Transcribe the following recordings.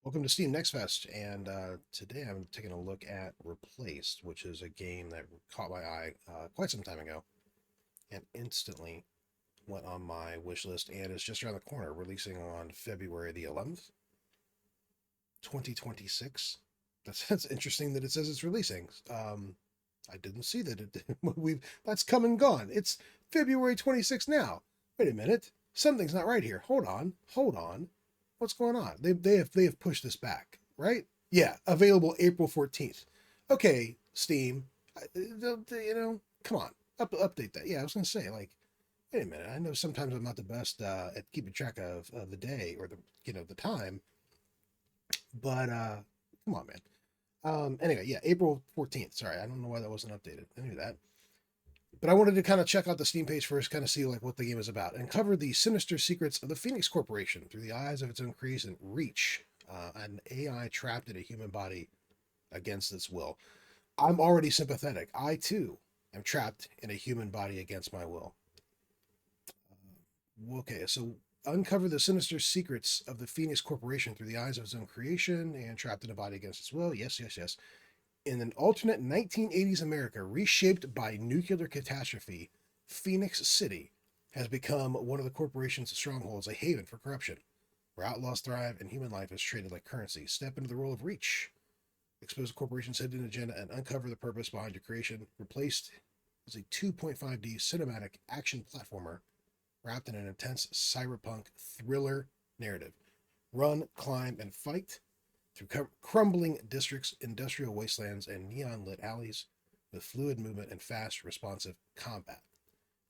Welcome to Steam Next Fest, and today I'm taking a look at Replaced, which is a game that caught my eye quite some time ago, and instantly went on my wish list, and is just around the corner, releasing on February the 11th, 2026. That's interesting that it says it's releasing. I didn't see that that's come and gone. It's February 26th now. Wait a minute, something's not right here. Hold on. What's going on? They have pushed this back, right? Yeah, available April 14th. Okay, Steam, come on, update that. Yeah, I was gonna say, like, wait a minute. I know sometimes I'm not the best at keeping track of the day or the time, but come on, man. Anyway, yeah, April 14th. Sorry, I don't know why that wasn't updated. I knew that. But I wanted to kind of check out the Steam page first, kind of see like what the game is about, and cover the sinister secrets of the Phoenix Corporation through the eyes of its own creation, Reach, an AI trapped in a human body against its will. I'm already sympathetic. I too am trapped in a human body against my will. Okay, so uncover the sinister secrets of the Phoenix Corporation through the eyes of its own creation and trapped in a body against its will. Yes, yes, yes. In an alternate 1980s America reshaped by nuclear catastrophe, Phoenix City has become one of the corporation's strongholds, a haven for corruption, where outlaws thrive and human life is traded like currency. Step into the role of Reach. Expose the corporation's hidden agenda and uncover the purpose behind your creation. Replaced is a 2.5D cinematic action platformer wrapped in an intense cyberpunk thriller narrative. Run, climb, and fight through crumbling districts, industrial wastelands, and neon lit alleys with fluid movement and fast, responsive combat.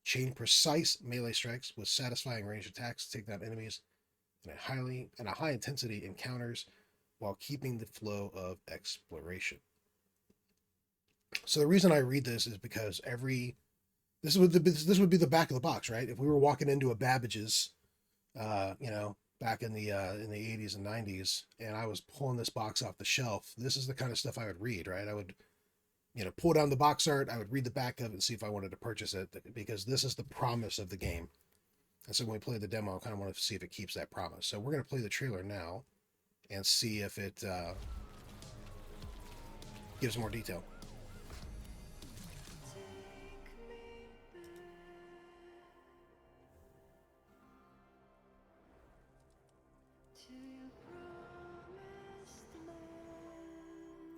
Chain precise melee strikes with satisfying ranged attacks to take down enemies in a high intensity encounters while keeping the flow of exploration. So the reason I read this is because this would be the back of the box, right? If we were walking into a Babbage's, back in the 80s and 90s, and I was pulling this box off the shelf, this is the kind of stuff I would read, right? I would, pull down the box art, I would read the back of it and see if I wanted to purchase it, because this is the promise of the game. And so when we play the demo, I kind of want to see if it keeps that promise. So we're going to play the trailer now and see if it gives more detail.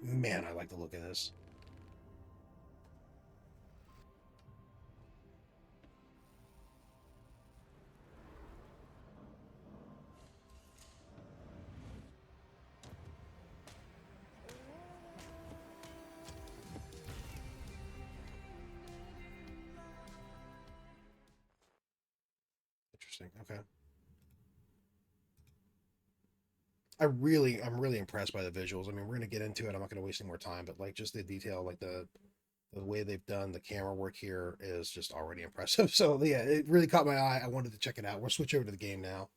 Man, I like the look of this. Interesting. Okay. I'm really impressed by the visuals. I mean, we're gonna get into it. I'm not gonna waste any more time, but like just the detail, like the way they've done the camera work here is just already impressive. So yeah, it really caught my eye. I wanted to check it out. We'll switch over to the game now.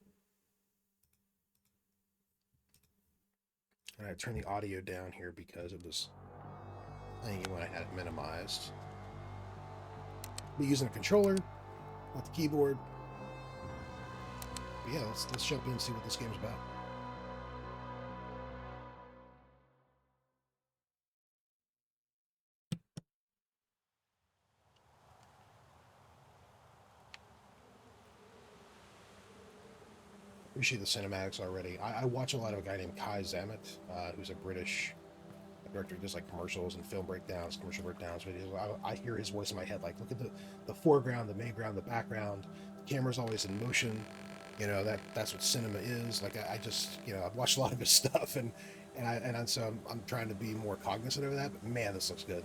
And I turn the audio down here because it was playing when I had it minimized. Be using a controller, not the keyboard. But yeah, let's jump in and see what this game's about. Appreciate the cinematics already. I watch a lot of a guy named Kai Zamet, who's a British director who does like commercials and film breakdowns, commercial breakdowns videos. I hear his voice in my head, like, look at the foreground, the midground, the background. The camera's always in motion. That's what cinema is. Like I just I've watched a lot of his stuff, and so I'm trying to be more cognizant of that. But man, this looks good.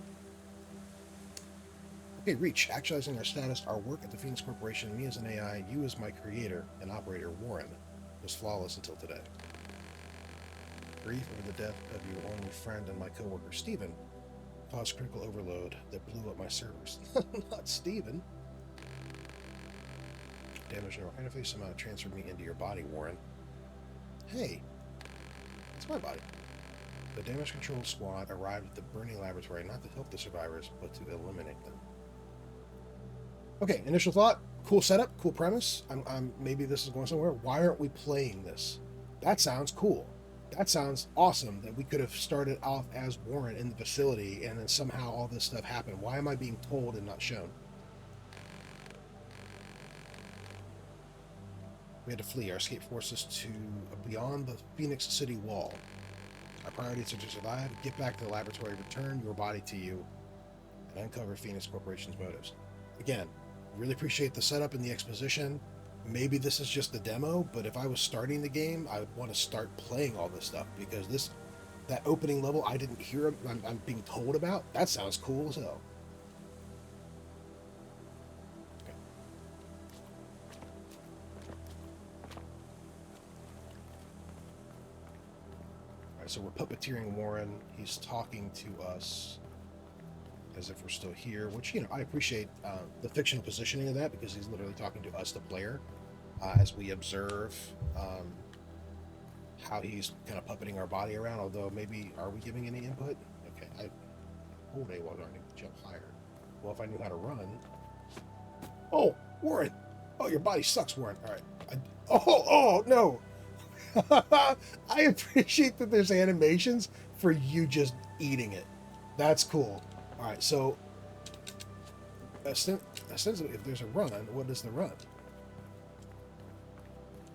Okay, Reach, actualizing our status, our work at the Phoenix Corporation, me as an AI, you as my creator and operator, Warren, was flawless until today. Grief over the death of your only friend and my coworker, Steven, caused critical overload that blew up my servers. Not Steven. Damage neural interface somehow transferred me into your body, Warren. Hey, it's my body. The damage control squad arrived at the burning laboratory not to help the survivors, but to eliminate them. Okay, initial thought, cool setup, cool premise. I'm maybe this is going somewhere. Why aren't we playing this? That sounds cool. That sounds awesome that we could have started off as Warren in the facility and then somehow all this stuff happened. Why am I being told and not shown? We had to flee. Our escape forced us to beyond the Phoenix City wall. Our priorities are to survive, get back to the laboratory, return your body to you, and uncover Phoenix Corporation's motives. Again, really appreciate the setup and the exposition. Maybe this is just the demo, but if I was starting the game, I would want to start playing all this stuff because that opening level I didn't hear, I'm being told about. That sounds cool as hell. Okay. All right, so we're puppeteering Warren. He's talking to us as if we're still here, which, you know, I appreciate the fictional positioning of that because he's literally talking to us, the player, as we observe how he's kind of puppeting our body around. Although maybe, are we giving any input? Okay, hold A while learning to jump higher. Well, if I knew how to run. Oh, Warren! Oh, your body sucks, Warren. All right. Oh no! I appreciate that there's animations for you just eating it. That's cool. All right, so ostensibly, if there's a run, what is the run?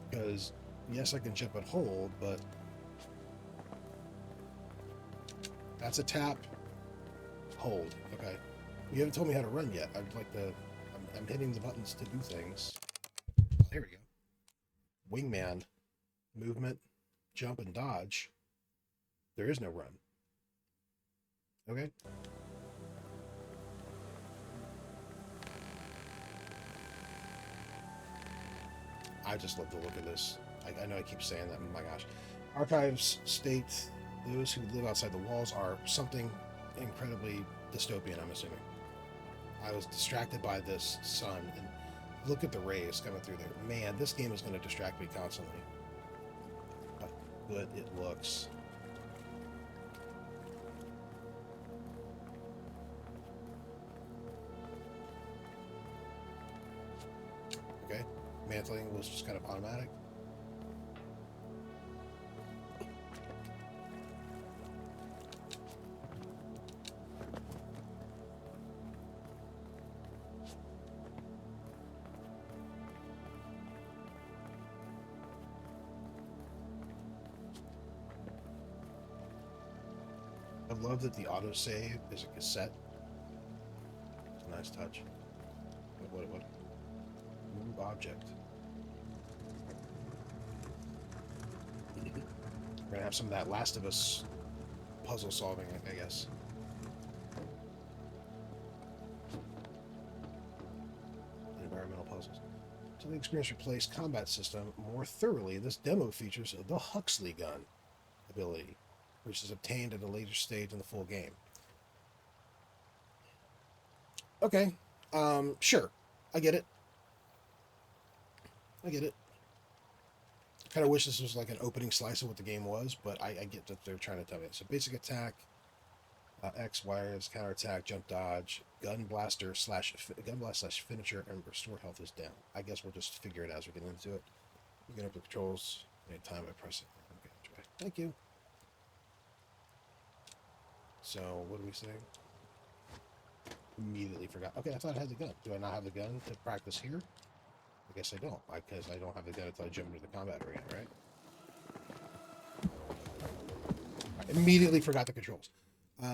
Because yes, I can jump and hold, but that's a tap, hold. Okay, you haven't told me how to run yet. I'd like to. I'm hitting the buttons to do things. There we go. Wingman, movement, jump, and dodge. There is no run. Okay. I just love the look of this. I know I keep saying that. Oh my gosh. Archives state those who live outside the walls are something incredibly dystopian, I'm assuming. I was distracted by this sun, and look at the rays coming through there. Man, this game is going to distract me constantly. How good it looks. Okay. Mantling was just kind of automatic. I love that the autosave is a cassette. It's a nice touch. What? Move object. We're gonna have some of that Last of Us puzzle solving, I guess. Environmental puzzles. So the experience replaced combat system more thoroughly. This demo features the Huxley gun ability, which is obtained at a later stage in the full game. Okay, sure, I get it. I kind of wish this was like an opening slice of what the game was, but I get that they're trying to tell me. So basic attack, X, wires, counterattack, jump dodge, gun blast slash finisher, and restore health is down. I guess we'll just figure it out as we get into it. You can up the controls anytime I press it. Okay, try. Thank you. So what are we saying? Immediately forgot. Okay, I thought I had the gun. Do I not have the gun to practice here? I guess I don't, because I don't have the gun until I jump into the combat arena, right? I immediately forgot the controls. Wait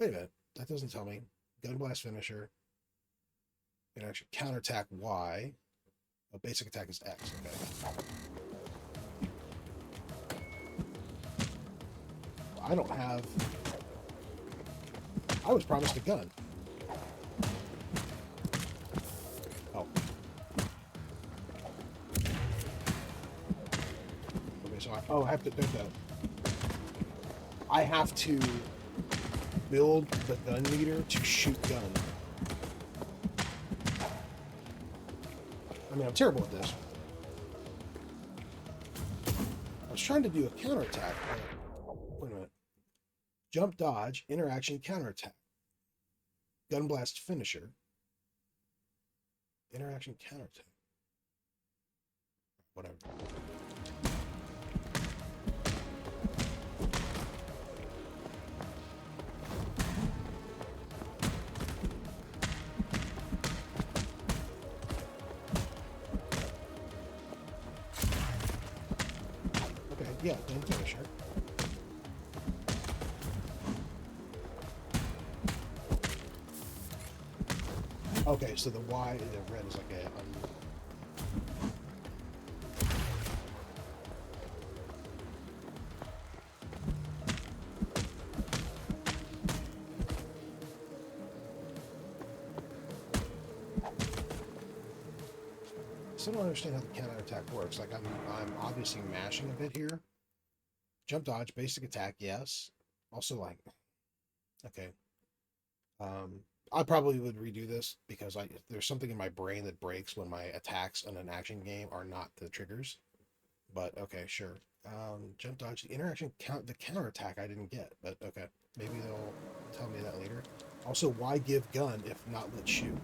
a minute. That doesn't tell me. Gun blast finisher. You can actually counterattack Y. A basic attack is X. Okay. Well, I don't have... I was promised a gun. Oh. Okay, so I have to... I have to build the gun meter to shoot gun. I mean, I'm terrible at this. I was trying to do a counterattack. Wait a minute. Jump dodge, interaction, counterattack. Gun blast finisher. Interaction, counterattack. Whatever. Yeah, then finisher. Okay, so the Y, the red is like a. Still don't understand how the counterattack works. Like I'm obviously mashing a bit here. Jump dodge, basic attack, yes. Also like, okay. I probably would redo this because there's something in my brain that breaks when my attacks in an action game are not the triggers. But okay, sure. Jump dodge, the interaction count, the counterattack I didn't get, but okay. Maybe they'll tell me that later. Also, why give gun if not let shoot?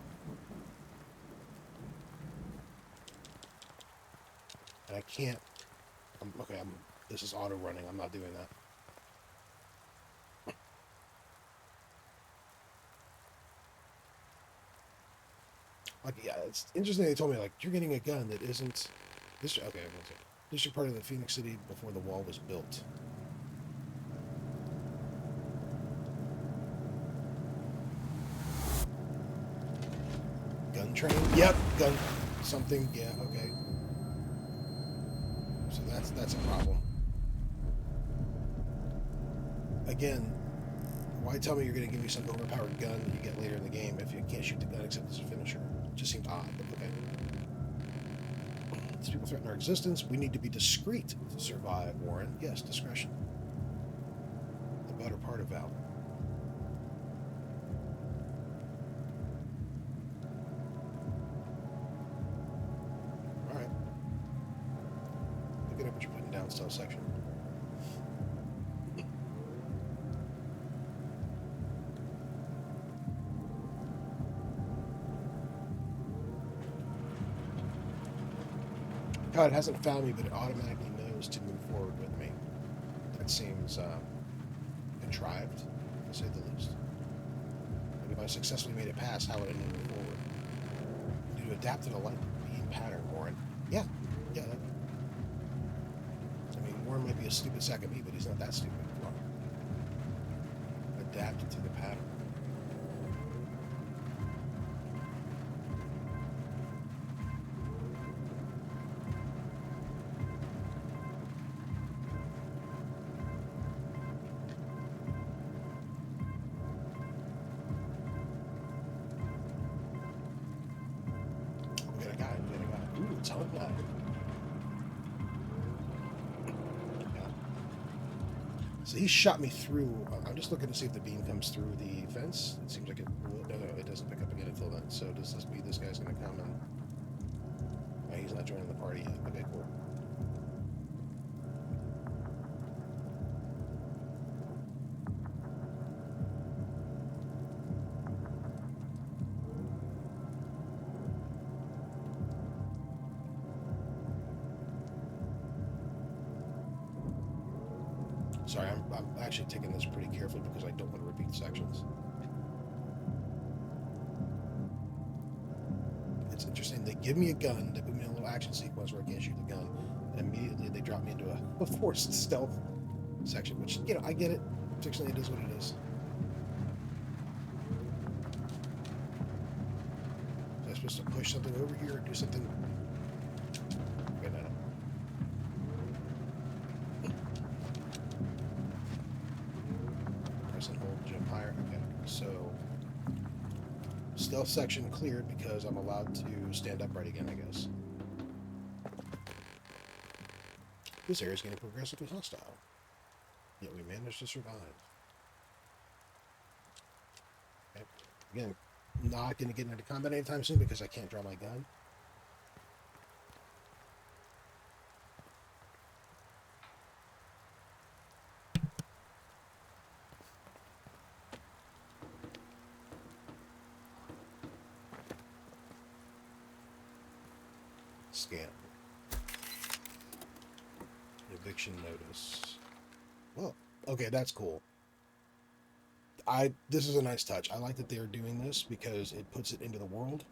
And I can't. Okay, this is auto running. I'm not doing that. Like, yeah, it's interesting. They told me like you're getting a gun that isn't this. Okay, this is part of the Phoenix City before the wall was built. Gun train. Yep, gun. Something. Yeah. Okay. So that's a problem. Again, why tell me you're going to give me some overpowered gun that you get later in the game if you can't shoot the gun except as a finisher? It just seems odd, but okay. These people threaten our existence. We need to be discreet to survive, Warren. Yes, discretion. The better part of valor. Alright. Look at what you're putting down, stealth section. God, it hasn't found me, but it automatically knows to move forward with me. That seems contrived, to say the least. Like if I successfully made it past, how would I know to move forward? To adapt to the light beam pattern, Warren. Yeah, yeah. I mean, Warren might be a stupid sack of meat, but he's not that stupid. Come on. Adapt to the pattern. Ooh, it's hard now. Yeah. So he shot me through. I'm just looking to see if the beam comes through the fence. It seems like it. No, it doesn't pick up again until then. So does this mean this guy's going to come and? Oh, he's not joining the party yet. Okay, cool. Sorry, I'm actually taking this pretty carefully because I don't want to repeat sections. It's interesting. They give me a gun. They put me in a little action sequence where I can't shoot the gun, and immediately they drop me into a forced stealth section, which, you know, I get it. Particularly, it is what it is. So I'm supposed to push something over here or do something? Okay, no. Press and hold, jump higher. Okay, so stealth section cleared because I'm allowed to stand upright again, I guess. This area is getting progressively hostile, yet we managed to survive. Okay. Again, not going to get into combat anytime soon because I can't draw my gun. Scan. Eviction notice. Well, okay, that's cool. This is a nice touch. I like that they're doing this because it puts it into the world,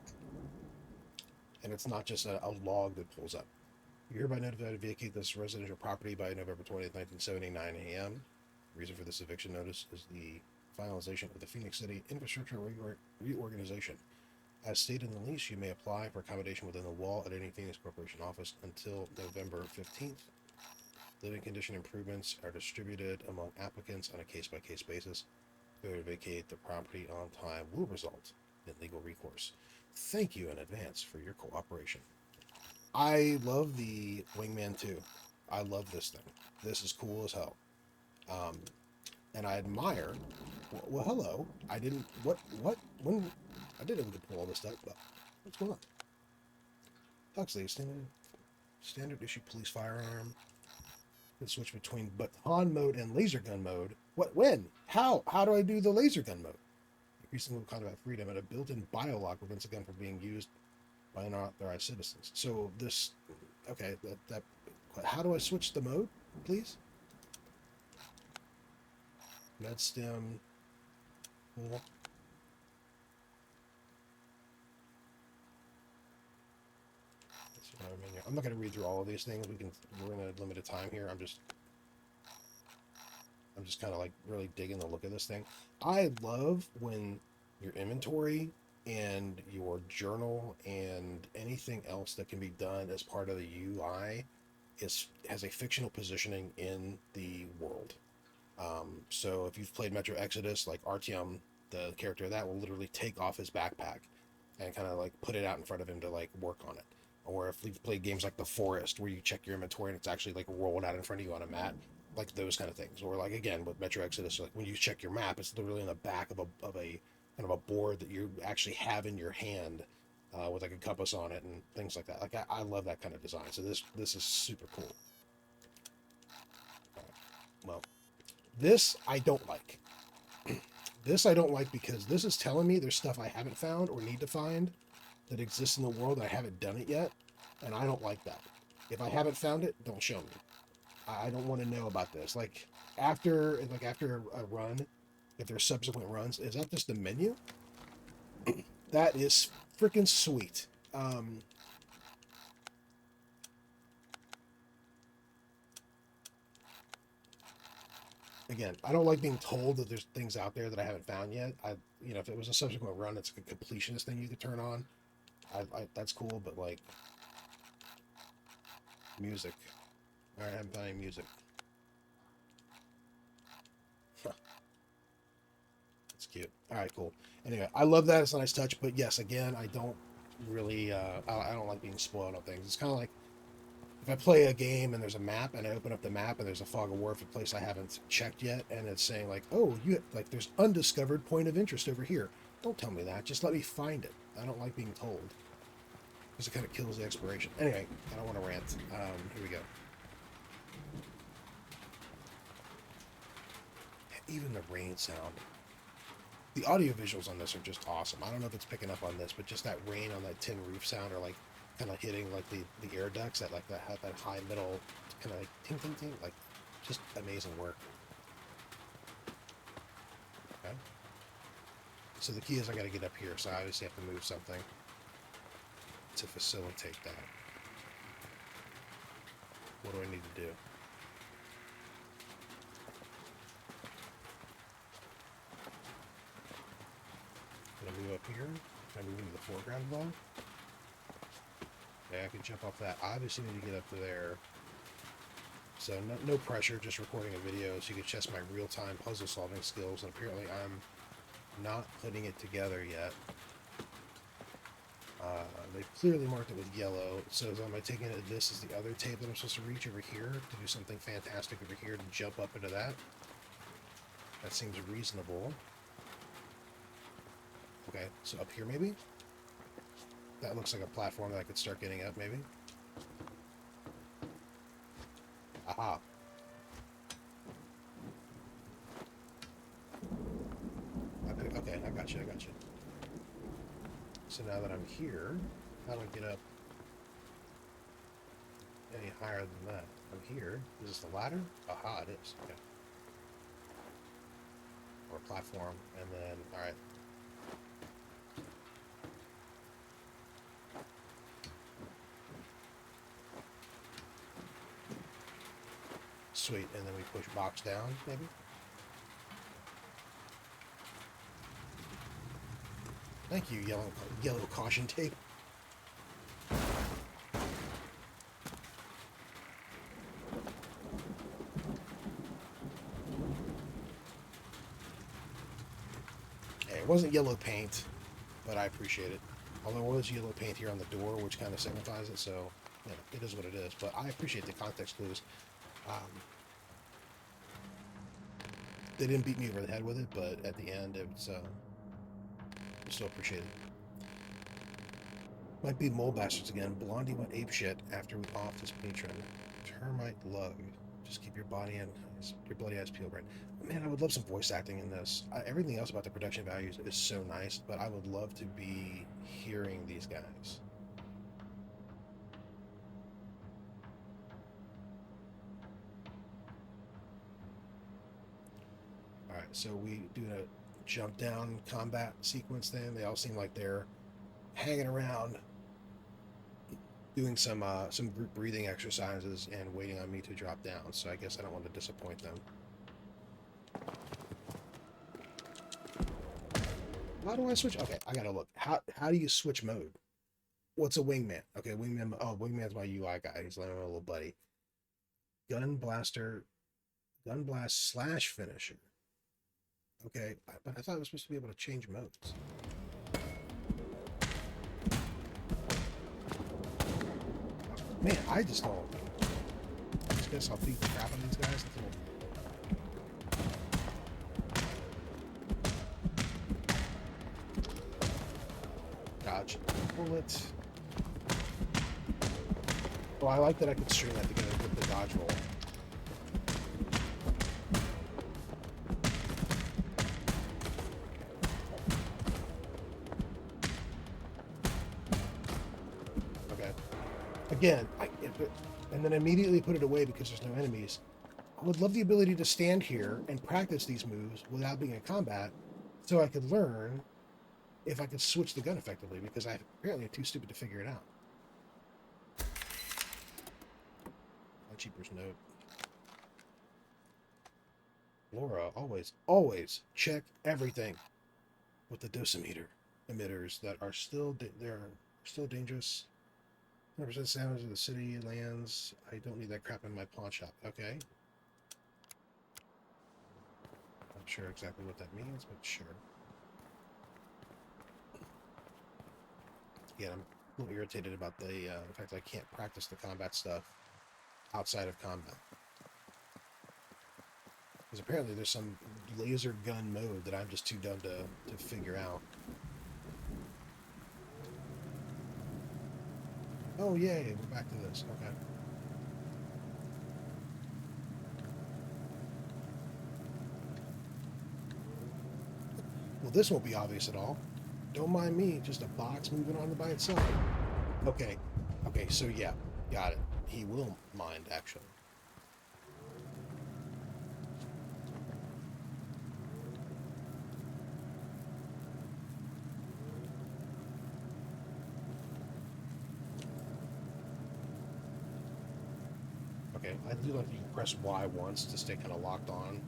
and it's not just a log that pulls up. You're hereby notified to vacate this residential property by November 20th, 1979 a.m. Reason for this eviction notice is the finalization of the Phoenix City infrastructure reorganization. As stated in the lease, you may apply for accommodation within the wall at any Phoenix Corporation office until November 15th. Living condition improvements are distributed among applicants on a case-by-case basis. Failure to vacate the property on time will result in legal recourse. Thank you in advance for your cooperation. I love the Wingman 2. I love this thing. This is cool as hell. And I admire. Well, hello. I didn't. What? When? I didn't even pull all this stuff. But what's going on? Huxley, standard issue police firearm. Can switch between baton mode and laser gun mode. What? When? How? How do I do the laser gun mode? Increasing combat freedom and a built-in biolock prevents a gun from being used by unauthorized citizens. So this. Okay. That. How do I switch the mode, please? Med stem. Cool. I'm not going to read through all of these things. We're in a limited time here. I'm just kind of like really digging the look of this thing. I love when your inventory and your journal and anything else that can be done as part of the UI has a fictional positioning in the world. So if you've played Metro Exodus, like Artyom, the character of that will literally take off his backpack and kind of like put it out in front of him to like work on it. Or if you've played games like The Forest, where you check your inventory and it's actually like rolled out in front of you on a mat, like those kind of things. Or like again with Metro Exodus, like when you check your map, it's literally in the back of a kind of a board that you actually have in your hand with like a compass on it and things like that. Like I love that kind of design. So this is super cool. Right. Well, this I don't like. This I don't like because this is telling me there's stuff I haven't found or need to find that exists in the world and I haven't done it yet, and I don't like that. If I haven't found it, don't show me. I don't want to know about this. Like after a run, if there's subsequent runs, is that just the menu? That is freaking sweet. Again, I don't like being told that there's things out there that I haven't found yet. If it was a subsequent run, it's a completionist thing you could turn on. That's cool, but like music. All right, I'm finding music. That's cute. All right, cool. Anyway, I love that. It's a nice touch, but yes, again, I don't really. I don't like being spoiled on things. It's kind of like if I play a game and there's a map and I open up the map and there's a fog of war for a place I haven't checked yet, and it's saying like, oh, there's undiscovered point of interest over here. Don't tell me that. Just let me find it. I don't like being told. Because it kind of kills the exploration. Anyway, I don't want to rant. Here we go. Even the rain sound. The audio visuals on this are just awesome. I don't know if it's picking up on this, but just that rain on that tin roof sound, or like kind of hitting like the air ducts that have that high middle kind of like ting ting ting, like just amazing work. Okay. So the key is I got to get up here, so I obviously have to move something to facilitate that. What do I need to do? Can I move up here? Can I move into the foreground zone? Yeah, I can jump off that. I obviously need to get up to there. So no pressure, just recording a video so you can test my real-time puzzle solving skills, and apparently I'm not putting it together yet. They've clearly marked it with yellow. So am I taking it this is the other tape that I'm supposed to reach over here to do something fantastic over here to jump up into that? That seems reasonable. Okay, so up here maybe? That looks like a platform that I could start getting up maybe. Aha. Okay, I got you. So now that I'm here, how do I get up any higher than that? I'm here. Is this the ladder? Aha, it is. Okay. Or a platform, and then, alright. Sweet, and then we push box down, maybe? Thank you, yellow caution tape. Hey, it wasn't yellow paint, but I appreciate it. Although there was yellow paint here on the door, which kind of signifies it, so you know, it is what it is. But I appreciate the context clues. Um, they didn't beat me over the head with it, but at the end, it's still appreciated. Might be mole bastards again. Blondie went apeshit after we offed his patron. Termite lug. Just keep your bloody eyes peeled, right? Man, I would love some voice acting in this. Everything else about the production values is so nice, but I would love to be hearing these guys. All right, so we do a jump down combat sequence. Then they all seem like they're hanging around, doing some group breathing exercises and waiting on me to drop down. So I guess I don't want to disappoint them. How do I switch? Okay, I gotta look. How do you switch mode? What's a wingman? Okay, wingman. Oh, wingman's my UI guy. He's like my little buddy. Gun blaster, gun blast slash finisher. Okay, but I thought I was supposed to be able to change modes. Man, I just don't. I just guess I'll beat the crap out of these guys until. Dodge. Bullet. Oh, I like that I could string that together with the dodge roll. Okay. Again, and then immediately put it away because there's no enemies. I would love the ability to stand here and practice these moves without being in combat so I could learn if I could switch the gun effectively, because I apparently am too stupid to figure it out. My cheaper's note. Laura, always check everything with the dosimeter emitters that are still still dangerous. 100% damage of the city lands. I don't need that crap in my pawn shop. Okay. Not sure exactly what that means, but sure. Yeah, I'm a little irritated about the fact that I can't practice the combat stuff outside of combat. Because apparently there's some laser gun mode that I'm just too dumb to figure out. Oh, yay, we're back to this. Okay. Well, this won't be obvious at all. Don't mind me, just a box moving on by itself. Okay. Okay, so yeah, got it. He will mind, actually. Okay, I do like you can press Y once to stay kind of locked on.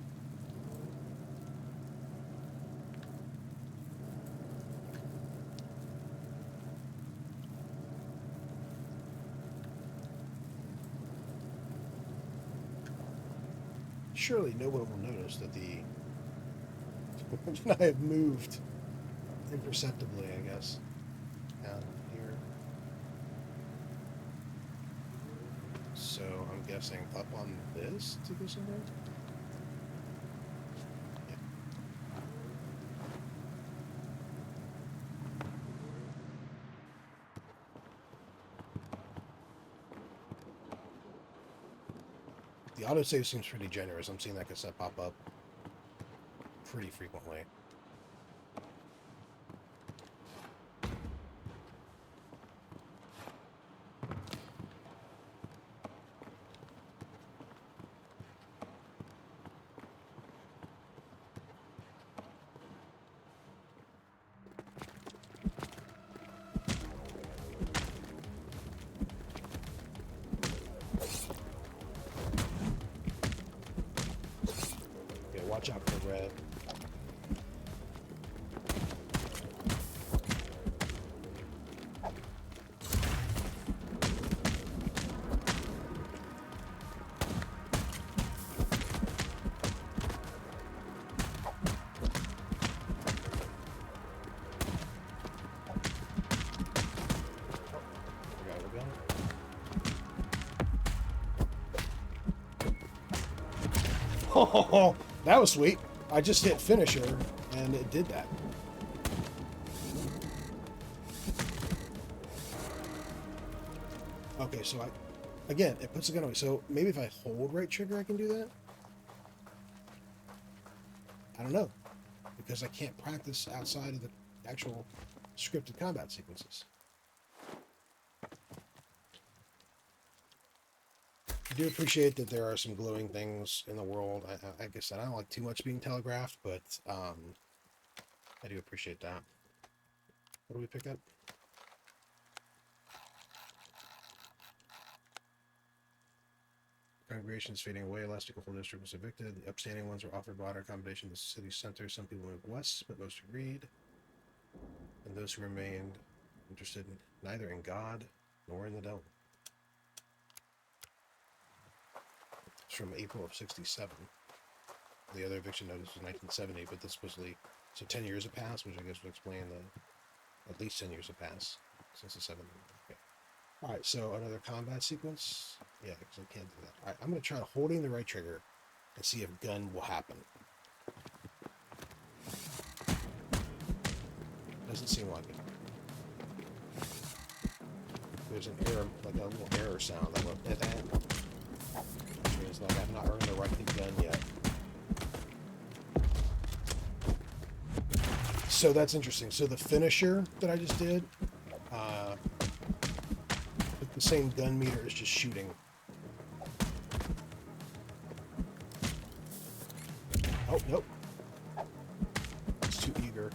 Surely no one will notice that I have moved imperceptibly, I guess, down here. So I'm guessing up on this to go somewhere? Yeah. The autosave seems pretty generous. I'm seeing that cassette pop up pretty frequently. job for red. Oh, that was sweet. I just hit finisher and it did that. Okay, so again, it puts the gun away. So maybe if I hold right trigger, I can do that? I don't know. Because I can't practice outside of the actual scripted combat sequences. I do appreciate that there are some glowing things in the world. Like I said, I don't like too much being telegraphed, but I do appreciate that. What do we pick up? Congregation is fading away. Last Eagle District was evicted. The upstanding ones were offered broader accommodation to the city center. Some people moved west, but most agreed. And those who remained interested neither in God nor in the devil. It's from April of 67. The other eviction notice was 1970, but this supposedly, so 10 years have passed, which I guess would explain at least 10 years have passed since the 70s. Okay. All right, so another combat sequence. Yeah, because I can't do that. All right, I'm going to try holding the right trigger and see if gun will happen. Doesn't seem like it. There's an error, like a little error sound. That went, which means like I've not earned the right to gun yet. So that's interesting. So the finisher that I just did, the same gun meter is just shooting. Oh, nope. It's too eager.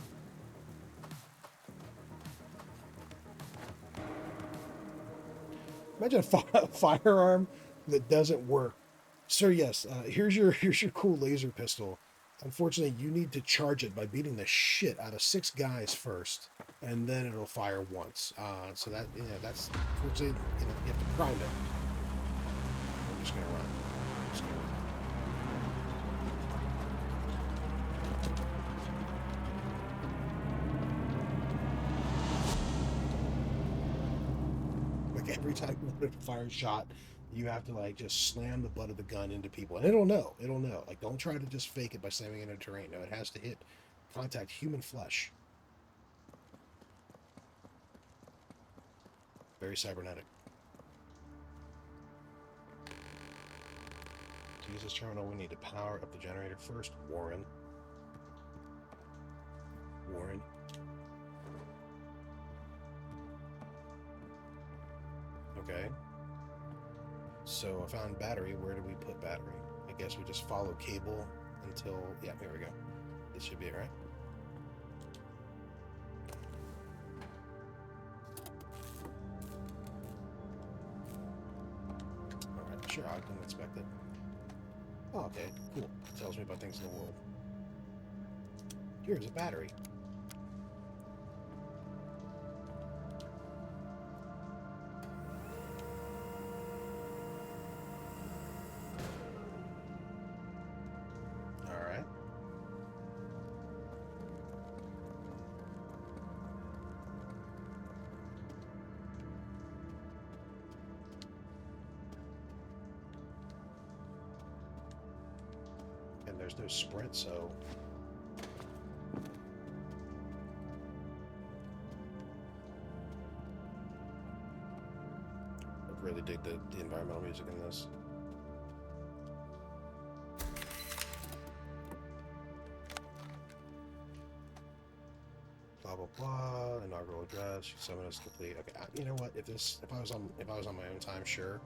Imagine a firearm that doesn't work. Sir, yes, here's your cool laser pistol. Unfortunately, you need to charge it by beating the shit out of 6 guys first, and then it'll fire once. So that, that's, unfortunately, you have to prime it. I'm just gonna run. Like every time you want to fire a shot, you have to like just slam the butt of the gun into people, and it'll know. Like, don't try to just fake it by slamming it into terrain. No, it has to contact human flesh. Very cybernetic. To use this terminal, we need to power up the generator first. Warren. Okay. So I found battery. Where do we put battery? I guess we just follow cable until... Yeah, here we go. This should be it, right? Alright, sure, I can inspect it. Oh, okay, cool. It tells me about things in the world. Here's a battery. Alright. And there's no sprint, so... I really dig the environmental music in this. Blah blah blah. Inaugural address. Summon is complete. Okay, you know what? If I was on my own time, sure.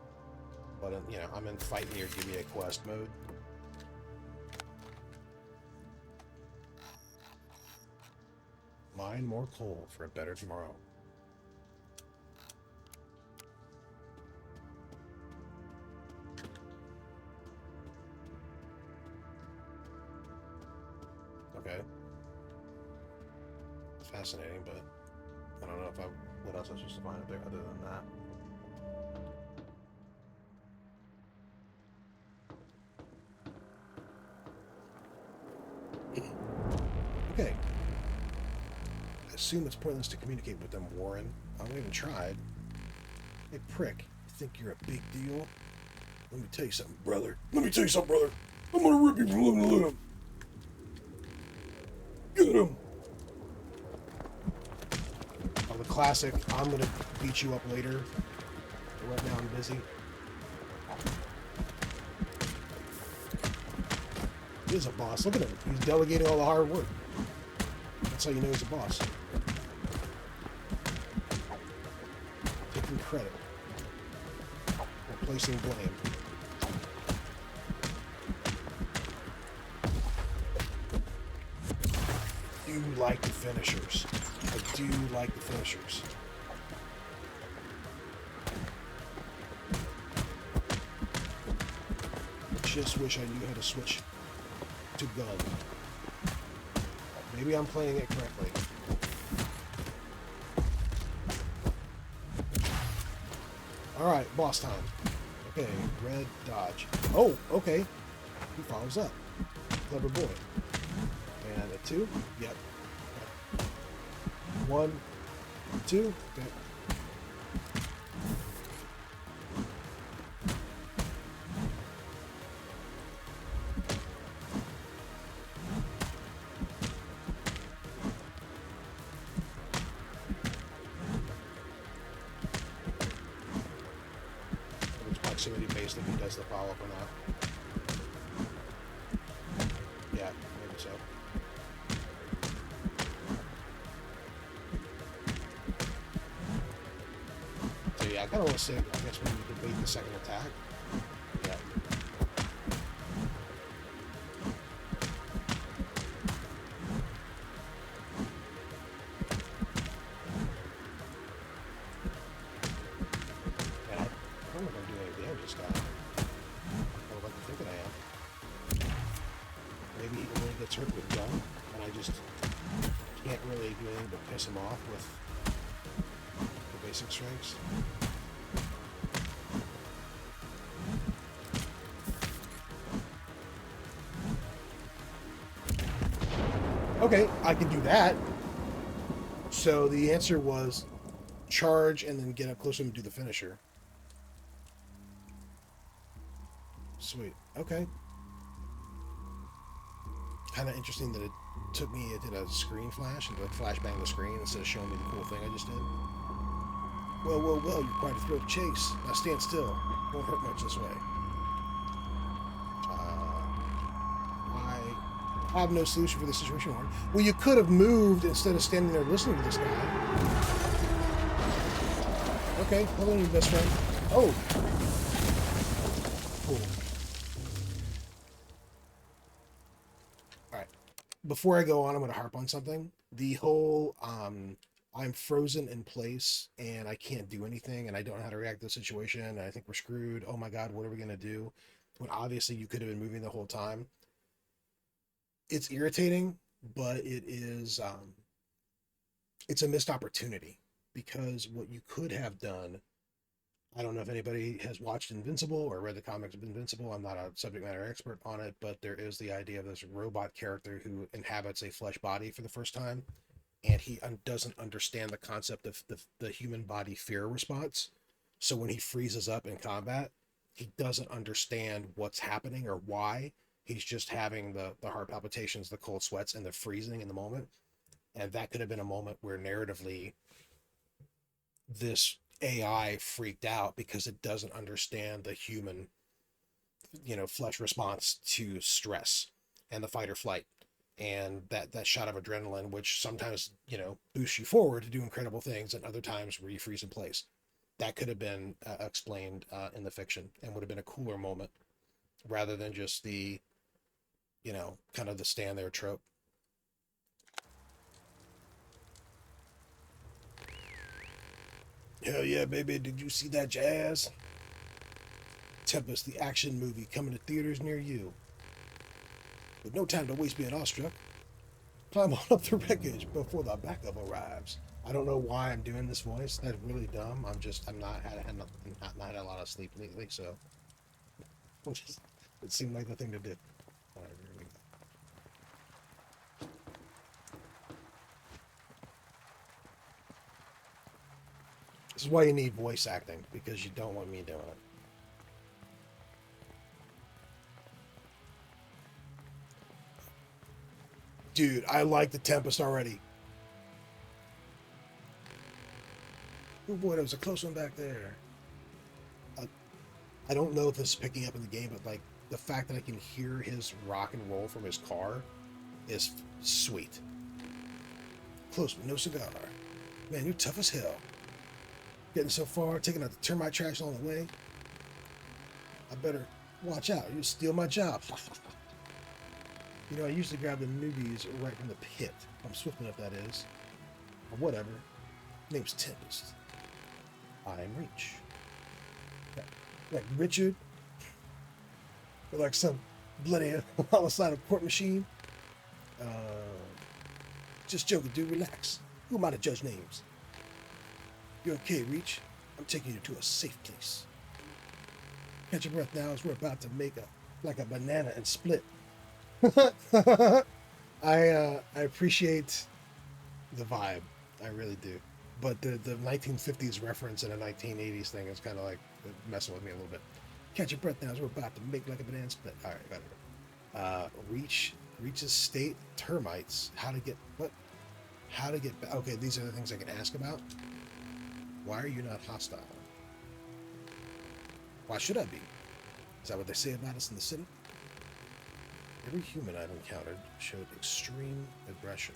But I'm in fight me or give me a quest mode. Mine more coal for a better tomorrow. Okay. Fascinating, but I don't know if I what else I was supposed to find up there other than that. Okay. I assume it's pointless to communicate with them, Warren. I haven't even tried. Hey, prick. You think you're a big deal? Let me tell you something, brother. Let me tell you something, brother. I'm gonna rip you from limb to limb. Get him! Oh, the classic, I'm gonna beat you up later. But right now I'm busy. He is a boss. Look at him. He's delegating all the hard work. That's how you know he's a boss. Taking credit. Or placing blame. I do like the finishers. I do like the finishers. Just wish I knew how to switch to gun. Maybe I'm playing it correctly. Alright, boss time. Okay, red dodge. Oh, okay. He follows up. Clever boy. And a 2? Yep. 1, 2. Okay. It's proximity based if he does the follow up or not. Yeah, maybe so. So yeah, I kind of want to say, I guess we need to bait the second attack. Yeah. And I don't know if I'm doing any damage to this guy. I would like to think that I am. Maybe he only gets hurt with gun, and I just can't really do anything but piss him off with the basic strikes. Okay, I can do that. So the answer was charge and then get up close to him and do the finisher. Sweet. Okay. Kind of interesting that it did a screen flash and like flashbang the screen instead of showing me the cool thing I just did. Well, well, well, you're quite a thrill to chase. Now stand still. Won't hurt much this way. I have no solution for this situation, Warren. Well, you could have moved instead of standing there listening to this guy. Okay, hold on, best friend. Oh. Cool. Alright. Before I go on, I'm going to harp on something. The whole, I'm frozen in place, and I can't do anything, and I don't know how to react to the situation, and I think we're screwed. Oh my god, what are we going to do? When obviously you could have been moving the whole time. It's irritating, but it's a missed opportunity, because what you could have done, I don't know if anybody has watched Invincible or read the comics of Invincible. I'm not a subject matter expert on it, but there is the idea of this robot character who inhabits a flesh body for the first time, and he doesn't understand the concept of the human body fear response. So when he freezes up in combat, he doesn't understand what's happening or why. He's just having the heart palpitations, the cold sweats, and the freezing in the moment. And that could have been a moment where narratively this AI freaked out because it doesn't understand the human, flesh response to stress and the fight or flight. And that shot of adrenaline, which sometimes, boosts you forward to do incredible things, and other times where you freeze in place. That could have been explained in the fiction and would have been a cooler moment rather than just the, kind of the stand there trope. Hell yeah, baby. Did you see that jazz? Tempest, the action movie, coming to theaters near you. With no time to waste being awestruck. Climb on up the wreckage before the backup arrives. I don't know why I'm doing this voice. That's really dumb. I'm not had a lot of sleep lately, so it seemed like the thing to do. All right, here we go. This is why you need voice acting, because you don't want me doing it. Dude, I like the Tempest already. Oh boy, there was a close one back there. I don't know if this is picking up in the game, but like the fact that I can hear his rock and roll from his car is sweet. Close but no cigar. Man, you're tough as hell. Getting so far, taking out the termite trash on the way. I better watch out. You'll steal my job. You know, I usually grab the newbies right from the pit. I'm swift enough, that is. Or whatever. Name's Tempest. I'm Reach. Like Richard. Or like some bloody homicidal court machine. Just joking, dude. Relax. Who am I to judge names? You're okay, Reach. I'm taking you to a safe place. Catch your breath now as we're about to make like a banana and split. I appreciate the vibe. I really do. But the 1950s reference and a 1980s thing is kind of like messing with me a little bit. Catch your breath now as we're about to make like a banana split. All right, got it. Reach's state, termites. How to get back? Okay, these are the things I can ask about. Why are you not hostile? Why should I be? Is that what they say about us in the city? Every human I've encountered showed extreme aggression.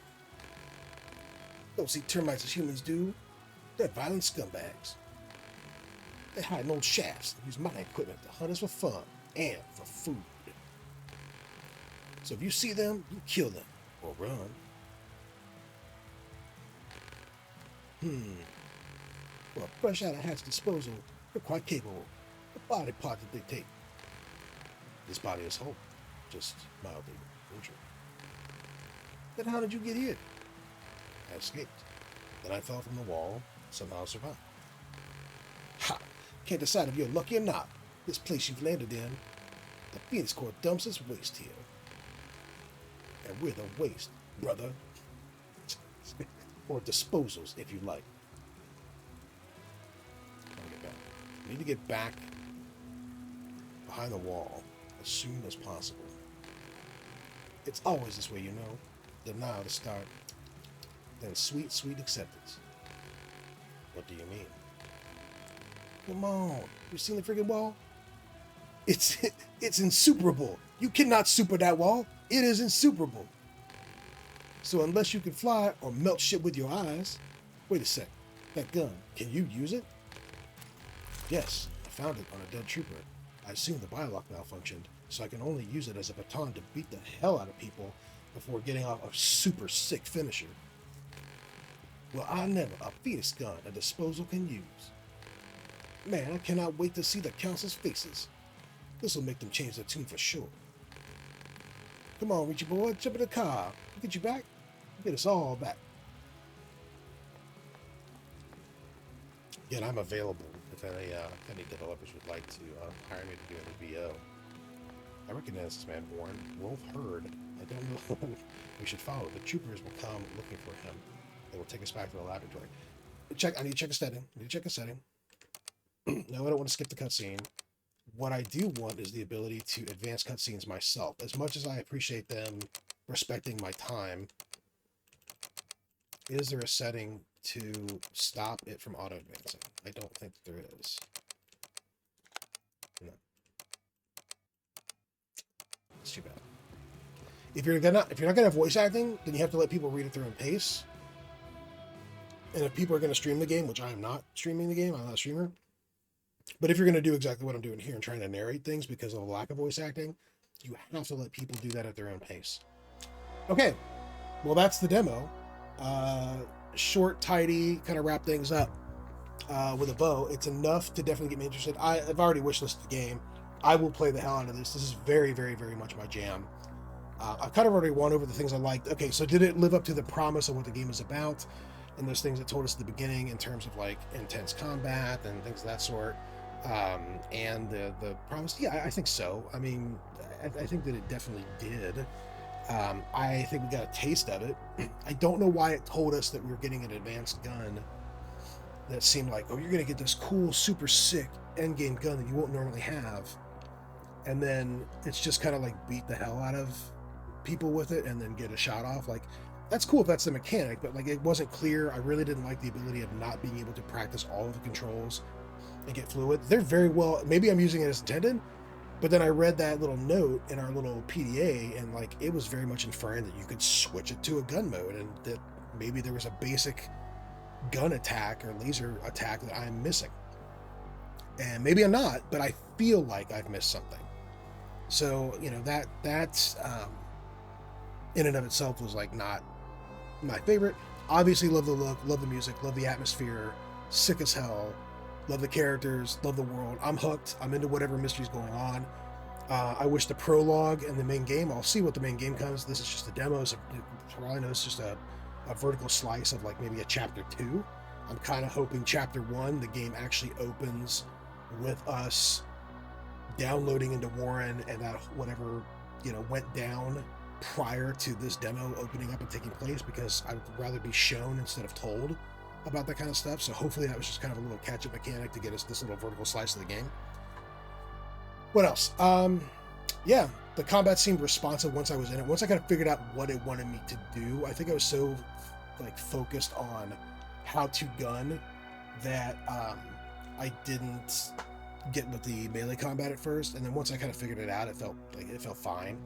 Don't see termites as humans do. They're violent scumbags. They hide in old shafts and use mine equipment to hunt us for fun and for food. So if you see them, you kill them or run. For a fresh out of hatch disposal, they're quite capable. The body part that they take. This body is whole, just mildly injured. Then how did you get here? I escaped. Then I fell from the wall, somehow survived. Ha! Can't decide if you're lucky or not. This place you've landed in, the Phoenix Corps dumps its waste here. And we're the waste, brother. Or disposals, if you like. I need to get back behind the wall as soon as possible. It's always this way, you know. Denial to start, then sweet, sweet acceptance. What do you mean? Come on, you seen the friggin' wall? It's insuperable. You cannot super that wall. It is insuperable. So unless you can fly or melt shit with your eyes, wait a sec. That gun, can you use it? Yes, I found it on a dead trooper. I assume the biolock malfunctioned, so I can only use it as a baton to beat the hell out of people before getting off a super sick finisher. Well, I never. A Phoenix gun, a disposal can use. Man, I cannot wait to see the council's faces. This will make them change their tune for sure. Come on, Richie boy, jump in the car. We'll get you back. We'll get us all back. Again, I'm available if any developers would like to hire me to do any VO. I recognize this man, Warren. Wolf Herd. I don't know who we should follow. The troopers will come looking for him. They will take us back to the laboratory. I need to check a setting. No, I don't want to skip the cutscene. What I do want is the ability to advance cutscenes myself. As much as I appreciate them respecting my time, is there a setting to stop it from auto-advancing? I don't think there is. No. It's too bad. If you're not gonna have voice acting, then you have to let people read at their own pace. And if people are gonna stream the game, which I am not streaming the game, I'm not a streamer. But if you're gonna do exactly what I'm doing here and trying to narrate things because of a lack of voice acting, you have to let people do that at their own pace. Okay, well that's the demo. Short, tidy, kind of wrap things up with a bow. It's enough to definitely get me interested. I've already wishlisted the game. I will play the hell out of this. This is very, very, very much my jam. I've kind of already won over the things I liked. Okay, so did it live up to the promise of what the game is about, and those things it told us at the beginning in terms of like intense combat and things of that sort, and the promise? Yeah, I think so. I mean, I think that it definitely did. I think we got a taste of it. I don't know why it told us that we were getting an advanced gun that seemed like, oh, you're going to get this cool, super sick endgame gun that you won't normally have. And then it's just kind of like beat the hell out of people with it and then get a shot off. Like, that's cool if that's the mechanic, but like it wasn't clear. I really didn't like the ability of not being able to practice all of the controls and get fluid. They're very well, maybe I'm using it as intended, but then I read that little note in our little PDA, and like it was very much inferring that you could switch it to a gun mode, and that maybe there was a basic gun attack or laser attack that I'm missing. And maybe I'm not, but I feel like I've missed something. So that's in and of itself was like not my favorite. Obviously, love the look, love the music, love the atmosphere. Sick as hell. Love the characters, love the world. I'm hooked. I'm into whatever mystery's going on. I wish the prologue and the main game. I'll see what the main game comes. This is just a demo, so for all I know, it's just a vertical slice of like maybe a chapter 2. I'm kind of hoping chapter 1, the game actually opens with us downloading into Warren, and that whatever went down prior to this demo opening up and taking place, because I would rather be shown instead of told about that kind of stuff. So hopefully that was just kind of a little catch-up mechanic to get us this little vertical slice of the game. What else? Yeah, the combat seemed responsive once I was in it. Once I kind of figured out what it wanted me to do, I think I was so like focused on how to gun that I didn't get with the melee combat at first, and then once I kind of figured it out, it felt fine.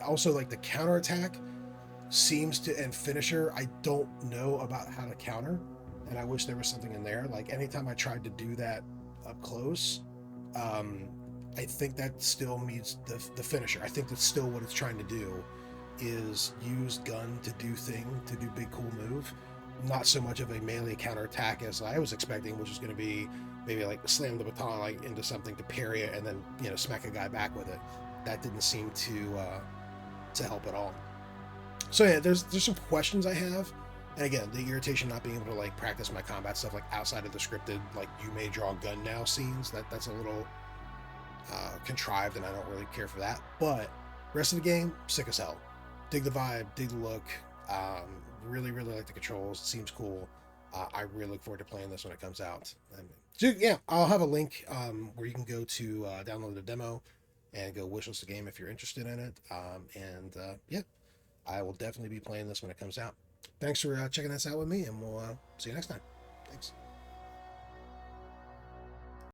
Also, like the counterattack seems to, and finisher, I don't know about how to counter, and I wish there was something in there. Like anytime I tried to do that up close, I think that still means the finisher. I think that's still what it's trying to do, is use gun to do big cool move. Not so much of a melee counterattack as I was expecting, which is going to be maybe like slam the baton like into something to parry it and then smack a guy back with it. That didn't seem to help at all. So yeah, there's some questions I have, and again, the irritation not being able to like practice my combat stuff like outside of the scripted like you may draw a gun now scenes. That's a little contrived, and I don't really care for that. But rest of the game, sick as hell. Dig the vibe, dig the look. Really like the controls. It seems cool. I really look forward to playing this when it comes out. And so yeah, I'll have a link where you can go to download the demo and go wishlist the game if you're interested in it. Yeah, I will definitely be playing this when it comes out. Thanks for checking this out with me, and we'll see you next time. Thanks.